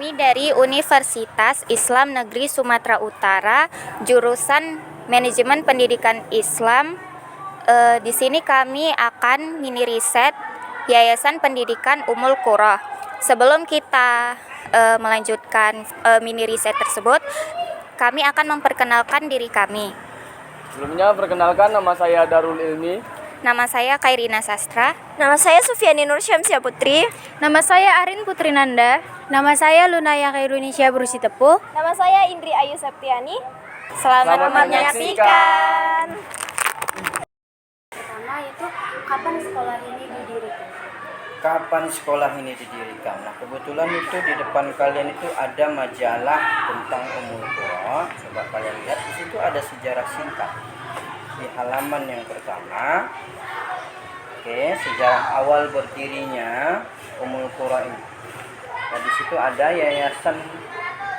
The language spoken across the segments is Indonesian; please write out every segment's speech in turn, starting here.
Kami dari Universitas Islam Negeri Sumatera Utara, jurusan Manajemen Pendidikan Islam. Di sini kami akan mini riset Yayasan Pendidikan Ummul Qura. Sebelum kita melanjutkan mini riset tersebut, kami akan memperkenalkan diri kami. Sebelumnya, perkenalkan, nama saya Darul Ilmi. Nama saya Kairina Sastra. Nama saya Sufiani Nur Syamsia Putri. Nama saya Arin Putri Nanda. Nama saya Lunaya Khairunisya Brusi Tepuh. Nama saya Indri Ayu Septiani. Selamat menyaksikan. Pertama itu kapan sekolah ini didirikan? Kapan sekolah ini didirikan? Nah, kebetulan itu di depan kalian itu ada majalah tentang Ummul Qura. Coba kalian lihat, di situ ada sejarah singkat di halaman yang pertama. Oke, sejarah awal berdirinya Ummul Qura ini. Nah, di situ ada Yayasan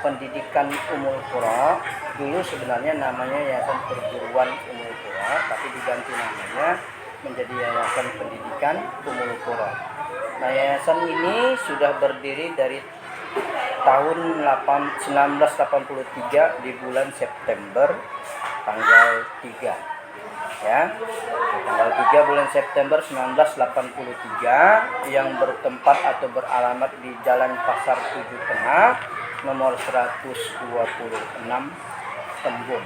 Pendidikan Ummul Qura. Dulu sebenarnya namanya Yayasan Perguruan Ummul Qura, tapi diganti namanya menjadi Yayasan Pendidikan Ummul Qura. Nah, yayasan ini sudah berdiri dari tahun 1983 di bulan September tanggal 3. Ya, tanggal 3 bulan September 1983, yang bertempat atau beralamat di Jalan Pasar 7 Tengah, nomor 126 Tembung.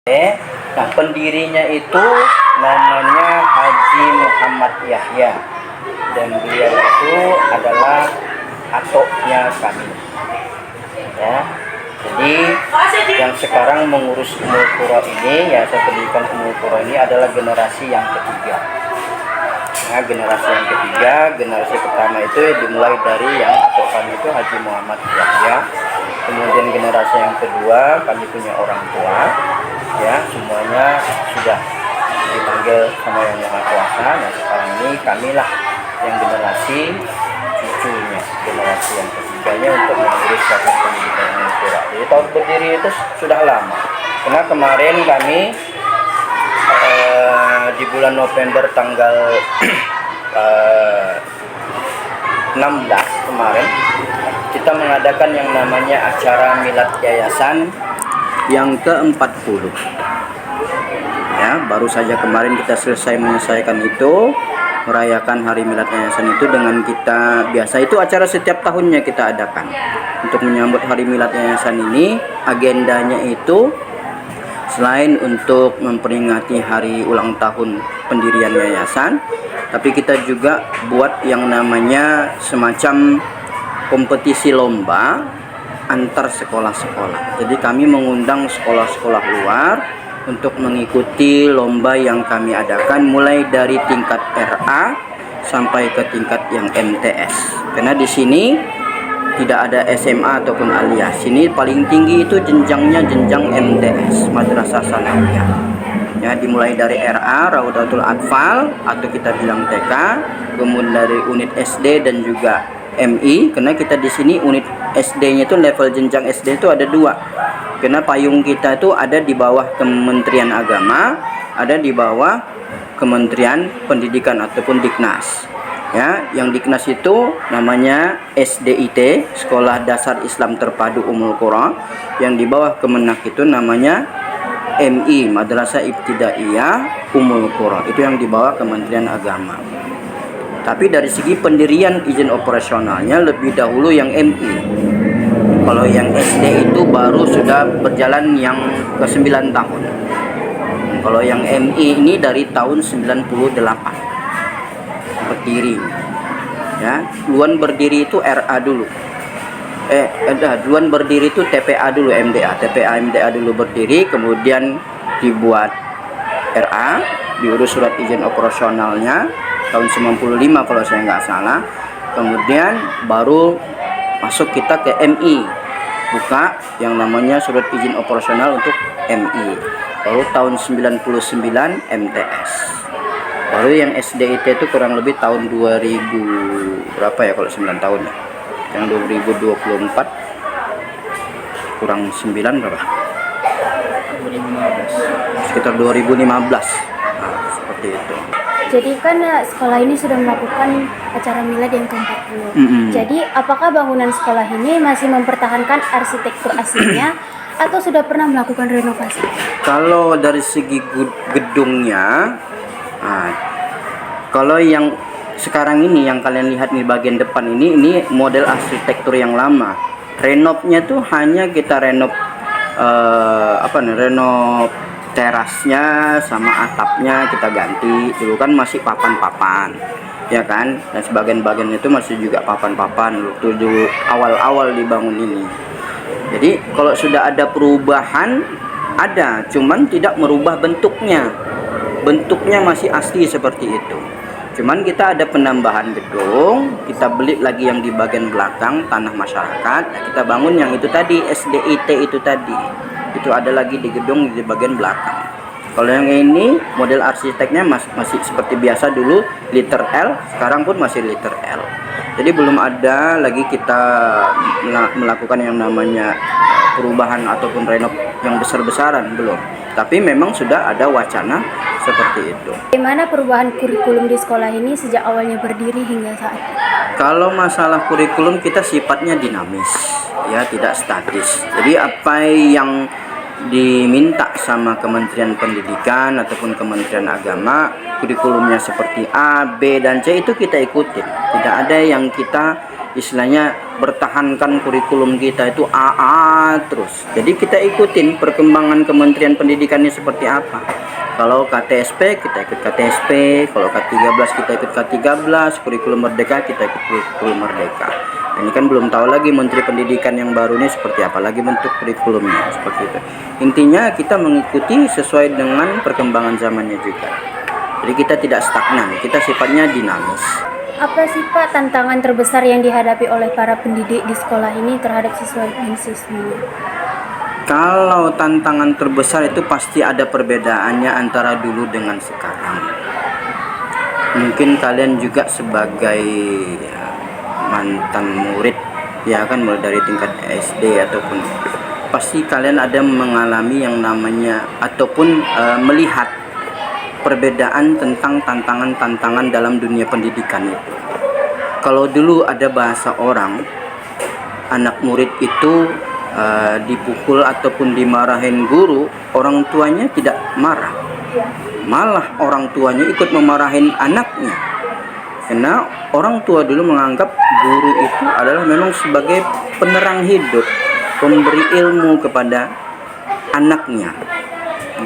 Nah, pendirinya itu namanya Haji Muhammad Yahya, dan beliau itu adalah atoknya kami. Ya. Jadi yang sekarang mengurus Ummul Qura ini, Yayasan Pendidikan Ummul Qura ini adalah generasi yang ketiga. Nah, generasi yang ketiga, generasi pertama itu dimulai dari yang atok kami itu Haji Muhammad Yahya. Kemudian generasi yang kedua, kami punya orang tua, ya, semuanya sudah dipanggil sama Yang Maha Kuasa. Nah, sekarang ini kamilah yang generasi cucunya, generasi yang ketiganya untuk mengurus Yayasan Pendidikan Ummul Qura. Jadi tahun berdiri itu sudah lama. Karena kemarin kami di bulan November tanggal 16 kemarin kita mengadakan yang namanya acara milad yayasan yang ke-40. Ya, baru saja kemarin kita menyelesaikan itu, merayakan hari milad yayasan itu dengan kita, biasa itu acara setiap tahunnya kita adakan. Untuk menyambut hari milad yayasan ini, agendanya itu selain untuk memperingati hari ulang tahun pendirian yayasan, tapi kita juga buat yang namanya semacam kompetisi lomba antar sekolah-sekolah. Jadi kami mengundang sekolah-sekolah luar untuk mengikuti lomba yang kami adakan, mulai dari tingkat RA sampai ke tingkat yang MTS. Karena di sini tidak ada SMA ataupun aliyah. Sini paling tinggi itu jenjangnya jenjang MTS, Madrasah Sanawiyah. Ya, dimulai dari RA, Raudatul Atfal atau kita bilang TK, kemudian dari unit SD dan juga MI. Karena kita di sini unit SD-nya itu level jenjang SD itu ada 2. Karena payung kita itu ada di bawah Kementerian Agama, ada di bawah Kementerian Pendidikan ataupun Diknas. Ya, yang Diknas itu namanya SDIT, Sekolah Dasar Islam Terpadu Ummul Qura. Yang di bawah Kemenak itu namanya MI, Madrasah Ibtidaiyah Ummul Qura. Itu yang di bawah Kementerian Agama. Tapi dari segi pendirian izin operasionalnya lebih dahulu yang MI. Kalau yang SD itu baru sudah berjalan yang ke-9 tahun. Kalau yang MI ini dari tahun 98 berdiri. Ya, duluan berdiri itu RA dulu. Duluan berdiri itu TPA dulu, MDA. TPA MDA dulu berdiri, kemudian dibuat RA, diurus surat izin operasionalnya tahun 95 kalau saya nggak salah. Kemudian baru masuk kita ke MI, buka yang namanya surat izin operasional untuk MI. Baru tahun 99 MTS. Baru yang SDIT itu kurang lebih tahun 2000 berapa ya kalau 9 tahun ya. Yang 2024 kurang 9 berapa? 2015. Sekitar 2015. Nah, seperti itu. Jadi kan sekolah ini sudah melakukan acara milad yang ke-40. Jadi apakah bangunan sekolah ini masih mempertahankan arsitektur aslinya atau sudah pernah melakukan renovasi? Kalau dari segi gedungnya, kalau yang sekarang ini yang kalian lihat di bagian depan ini model arsitektur yang lama. Renovnya tuh hanya kita renov renov terasnya sama atapnya kita ganti. Dulu kan masih papan-papan, ya kan, dan sebagian bagian itu masih juga papan-papan waktu dulu awal-awal dibangun ini. Jadi kalau sudah ada perubahan, ada, cuman tidak merubah bentuknya. Bentuknya masih asli seperti itu. Cuman kita ada penambahan gedung, kita beli lagi yang di bagian belakang tanah masyarakat, kita bangun yang itu tadi SDIT itu tadi. Itu ada lagi di gedung di bagian belakang. Kalau yang ini model arsiteknya masih seperti biasa dulu liter L, sekarang pun masih liter L. Jadi belum ada lagi kita melakukan yang namanya perubahan ataupun renov yang besar-besaran, belum. Tapi memang sudah ada wacana seperti itu. Bagaimana perubahan kurikulum di sekolah ini sejak awalnya berdiri hingga saat ini? Kalau masalah kurikulum kita sifatnya dinamis, ya tidak statis. Jadi apa yang diminta sama Kementerian Pendidikan ataupun Kementerian Agama, kurikulumnya seperti A, B, dan C itu kita ikutin. Tidak ada yang kita istilahnya bertahankan kurikulum kita itu AA terus. Jadi kita ikutin perkembangan Kementerian Pendidikannya seperti apa. Kalau KTSP kita ikut KTSP, kalau K13 kita ikut K13, kurikulum merdeka kita ikut kurikulum merdeka. Ini kan belum tahu lagi Menteri Pendidikan yang baru ini seperti apa lagi bentuk kurikulumnya, seperti itu. Intinya kita mengikuti sesuai dengan perkembangan zamannya juga. Jadi kita tidak stagnan, kita sifatnya dinamis. Apa sih Pak tantangan terbesar yang dihadapi oleh para pendidik di sekolah ini terhadap siswa dan siswinya? Kalau tantangan terbesar itu pasti ada perbedaannya antara dulu dengan sekarang. Mungkin kalian juga sebagai mantan murid, ya kan, mulai dari tingkat SD ataupun pasti kalian ada mengalami yang namanya ataupun melihat perbedaan tentang tantangan-tantangan dalam dunia pendidikan itu. Kalau dulu ada bahasa orang, anak murid itu dipukul ataupun dimarahin guru, orang tuanya tidak marah. Malah orang tuanya ikut memarahin anaknya. Karena orang tua dulu menganggap guru itu adalah memang sebagai penerang hidup, pemberi ilmu kepada anaknya.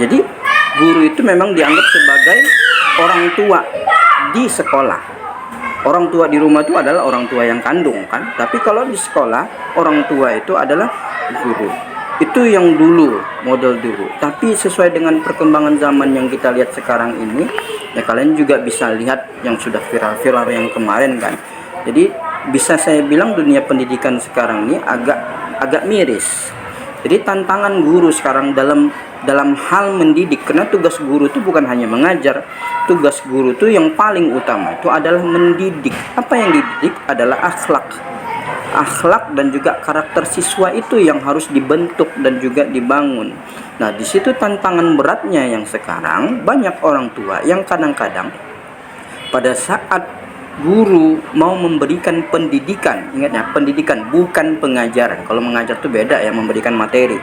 Jadi guru itu memang dianggap sebagai orang tua di sekolah. Orang tua di rumah itu adalah orang tua yang kandung kan. Tapi kalau di sekolah orang tua itu adalah guru. Itu yang dulu, model dulu. Tapi sesuai dengan perkembangan zaman yang kita lihat sekarang ini, ya kalian juga bisa lihat yang sudah viral-viral yang kemarin kan. Jadi bisa saya bilang dunia pendidikan sekarang ini agak miris. Jadi tantangan guru sekarang dalam hal mendidik, karena tugas guru itu bukan hanya mengajar, tugas guru itu yang paling utama itu adalah mendidik. Apa yang dididik adalah akhlak dan juga karakter siswa itu yang harus dibentuk dan juga dibangun. Nah, di situ tantangan beratnya yang sekarang banyak orang tua yang kadang-kadang pada saat guru mau memberikan pendidikan, ingat ya, pendidikan bukan pengajaran. Kalau mengajar itu beda ya, memberikan materi.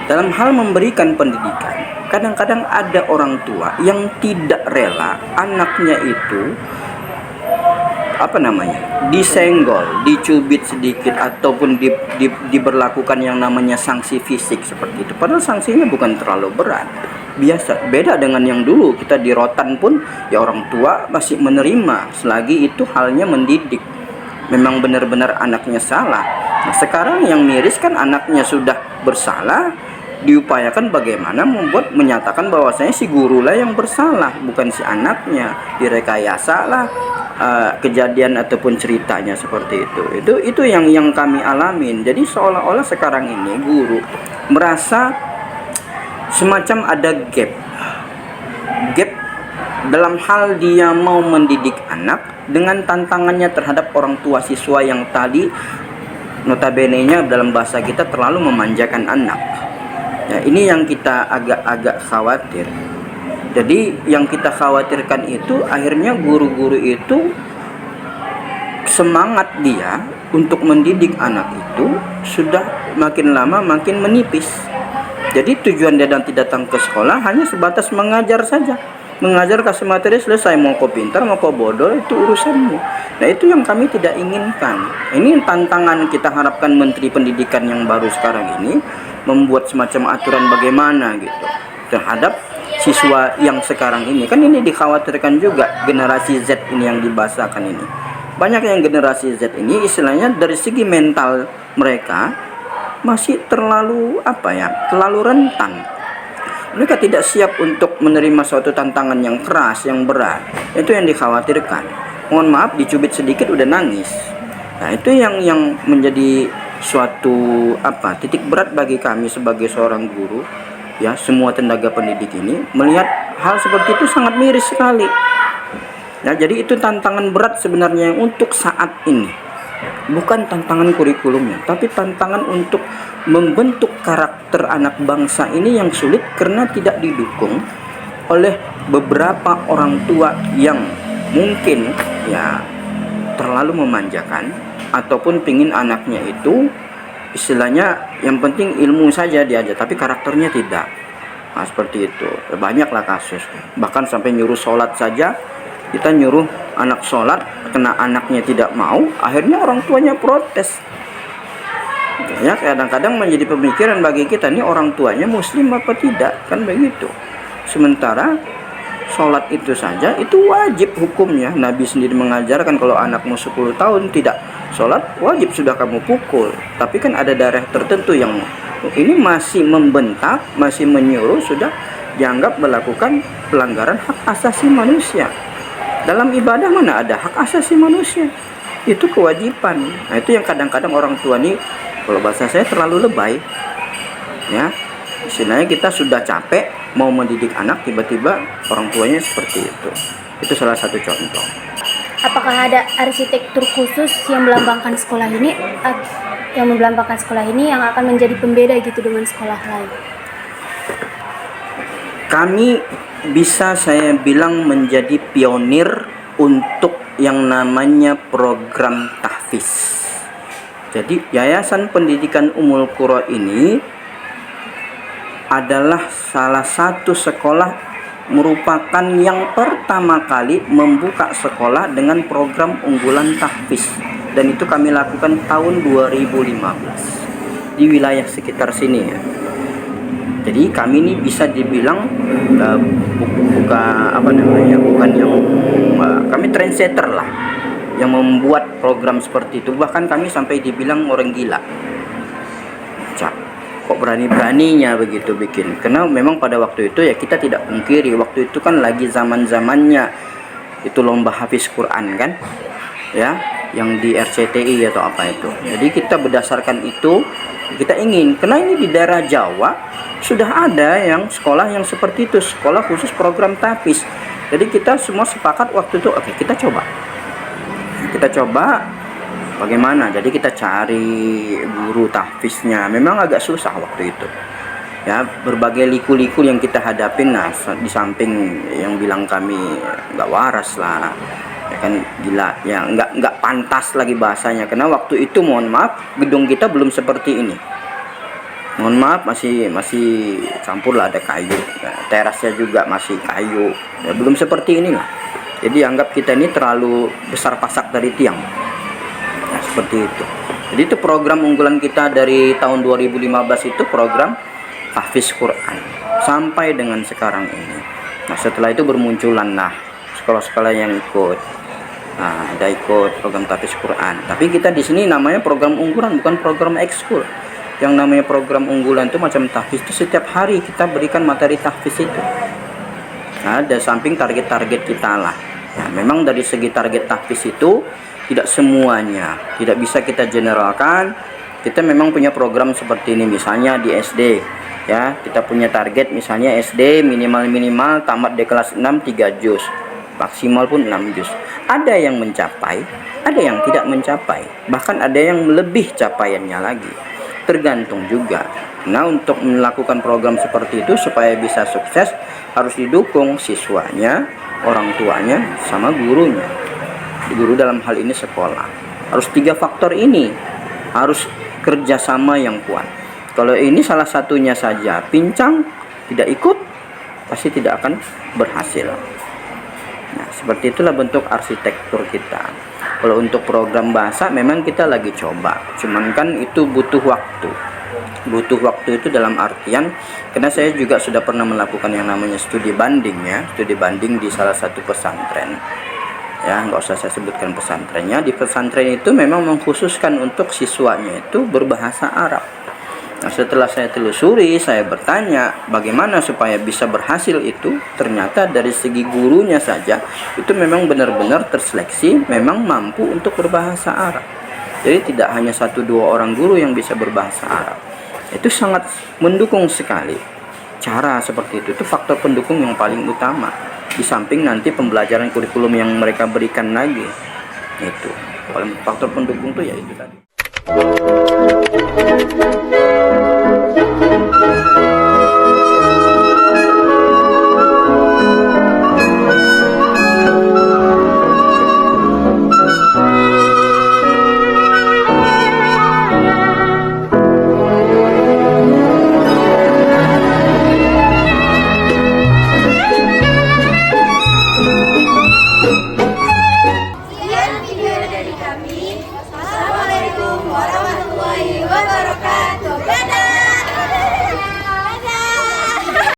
Dalam hal memberikan pendidikan, kadang-kadang ada orang tua yang tidak rela anaknya itu disenggol, dicubit sedikit ataupun diberlakukan yang namanya sanksi fisik seperti itu. Padahal sanksinya bukan terlalu berat, biasa. Beda dengan yang dulu kita di rotan pun ya orang tua masih menerima selagi itu halnya mendidik. Memang benar-benar anaknya salah. Nah, sekarang yang miris kan anaknya sudah bersalah, diupayakan bagaimana menyatakan bahwasanya si guru lah yang bersalah, bukan si anaknya. Direkayasa lah kejadian ataupun ceritanya seperti itu. Itu yang kami alamin. Jadi seolah-olah sekarang ini guru merasa semacam ada gap dalam hal dia mau mendidik anak dengan tantangannya terhadap orang tua siswa yang tadi notabene-nya dalam bahasa kita terlalu memanjakan anak. Ya, ini yang kita agak khawatir. Jadi yang kita khawatirkan itu akhirnya guru-guru itu semangat dia untuk mendidik anak itu sudah makin lama makin menipis. Jadi tujuan dia nanti datang ke sekolah hanya sebatas mengajar saja. Mengajar, kasih materi, selesai. Mau kau pintar, mau kau bodoh, itu urusanmu. Nah, itu yang kami tidak inginkan. Ini tantangan kita harapkan Menteri Pendidikan yang baru sekarang ini membuat semacam aturan bagaimana gitu terhadap siswa yang sekarang ini. Kan ini dikhawatirkan juga generasi Z ini yang dibahasakan ini. Banyak yang generasi Z ini istilahnya dari segi mental mereka masih terlalu terlalu rentan. Mereka tidak siap untuk menerima suatu tantangan yang keras, yang berat. Itu yang dikhawatirkan. Mohon maaf, dicubit sedikit udah nangis. Nah, itu yang menjadi suatu titik berat bagi kami sebagai seorang guru, ya, semua tenaga pendidik ini melihat hal seperti itu sangat miris sekali. Ya, jadi itu tantangan berat sebenarnya yang untuk saat ini. Bukan tantangan kurikulumnya, tapi tantangan untuk membentuk karakter anak bangsa ini yang sulit karena tidak didukung oleh beberapa orang tua yang mungkin ya terlalu memanjakan ataupun pingin anaknya itu istilahnya yang penting ilmu saja diajar tapi karakternya tidak. Nah, seperti itu. Banyaklah kasus. Bahkan sampai nyuruh sholat saja, kita nyuruh anak sholat, kena anaknya tidak mau, akhirnya orang tuanya protes. Ya, kadang-kadang menjadi pemikiran bagi kita, ini orang tuanya muslim apa tidak, kan begitu. Sementara sholat itu saja itu wajib hukumnya. Nabi sendiri mengajarkan kalau anakmu 10 tahun tidak sholat, wajib sudah kamu pukul. Tapi kan ada daerah tertentu yang ini masih membentak, masih menyuruh, sudah dianggap melakukan pelanggaran hak asasi manusia. Dalam ibadah mana ada hak asasi manusia? Itu kewajiban. Nah, itu yang kadang-kadang orang tua ini, kalau bahasa saya, terlalu lebay. Ya, istilahnya kita sudah capek mau mendidik anak, tiba-tiba orang tuanya seperti itu. Itu salah satu contoh. Apakah ada arsitektur khusus yang melambangkan sekolah ini, yang akan menjadi pembeda gitu dengan sekolah lain? Kami bisa saya bilang menjadi pionir untuk yang namanya program tahfiz. Jadi Yayasan Pendidikan Ummul Qura ini adalah salah satu sekolah merupakan yang pertama kali membuka sekolah dengan program unggulan tahfiz, dan itu kami lakukan tahun 2015 di wilayah sekitar sini ya. Jadi kami ini bisa dibilang bukan yang kami trendsetter lah yang membuat program seperti itu. Bahkan kami sampai dibilang orang gila. Kok berani-beraninya begitu bikin? Karena memang pada waktu itu ya kita tidak pungkiri, waktu itu kan lagi zaman-zamannya itu lomba hafiz Quran kan, ya, yang di RCTI atau apa itu. Jadi kita berdasarkan itu kita ingin, karena ini di daerah Jawa sudah ada yang sekolah yang seperti itu, sekolah khusus program tahfiz. Jadi kita semua sepakat waktu itu, oke, kita coba bagaimana. Jadi kita cari guru tahfiznya, memang agak susah waktu itu ya, berbagai liku-liku yang kita hadapin. Nah, di samping yang bilang kami nggak waras lah, ya kan, gila ya, nggak pantas lagi bahasanya, karena waktu itu mohon maaf gedung kita belum seperti ini. Mohon maaf, masih campur lah, ada kayu, ya, terasnya juga masih kayu, ya, belum seperti inilah. Jadi anggap kita ini terlalu besar pasak dari tiang, ya, seperti itu. Jadi itu program unggulan kita dari tahun 2015 itu program tahfiz Quran sampai dengan sekarang ini. Nah, setelah itu bermunculan lah sekolah-sekolah yang ikut. Nah, ada ikut program tahfiz Quran. Tapi kita di sini namanya program unggulan, bukan program ekskul. Yang namanya program unggulan itu macam tahfiz itu setiap hari kita berikan materi tahfiz itu. Nah, ada samping target-target kita lah. Nah, memang dari segi target tahfiz itu tidak semuanya, tidak bisa kita generalkan. Kita memang punya program seperti ini, misalnya di SD ya, kita punya target misalnya SD minimal tamat di kelas 6 3 juz, maksimal pun 6 juz. Ada yang mencapai, ada yang tidak mencapai, bahkan ada yang lebih capaiannya lagi. tergantung juga. Nah, untuk melakukan program seperti itu supaya bisa sukses harus didukung siswanya, orang tuanya, sama gurunya. Guru dalam hal ini sekolah. Harus 3 faktor ini, harus kerjasama yang kuat. Kalau ini salah satunya saja pincang, tidak ikut, pasti tidak akan berhasil. Nah, seperti itulah bentuk arsitektur kita. Kalau untuk program bahasa memang kita lagi coba, cuman kan itu butuh waktu. Butuh waktu itu dalam artian, karena saya juga sudah pernah melakukan yang namanya studi banding ya, studi banding di salah satu pesantren. Ya, nggak usah saya sebutkan pesantrennya. Di pesantren itu memang mengkhususkan untuk siswanya itu berbahasa Arab. Nah, setelah saya telusuri, saya bertanya bagaimana supaya bisa berhasil itu. Ternyata dari segi gurunya saja itu memang benar-benar terseleksi, memang mampu untuk berbahasa Arab. Jadi tidak hanya 1-2 orang guru yang bisa berbahasa Arab. Itu sangat mendukung sekali. Cara seperti itu faktor pendukung yang paling utama. Di samping nanti pembelajaran kurikulum yang mereka berikan lagi. Itu faktor pendukung tuh ya itu tadi.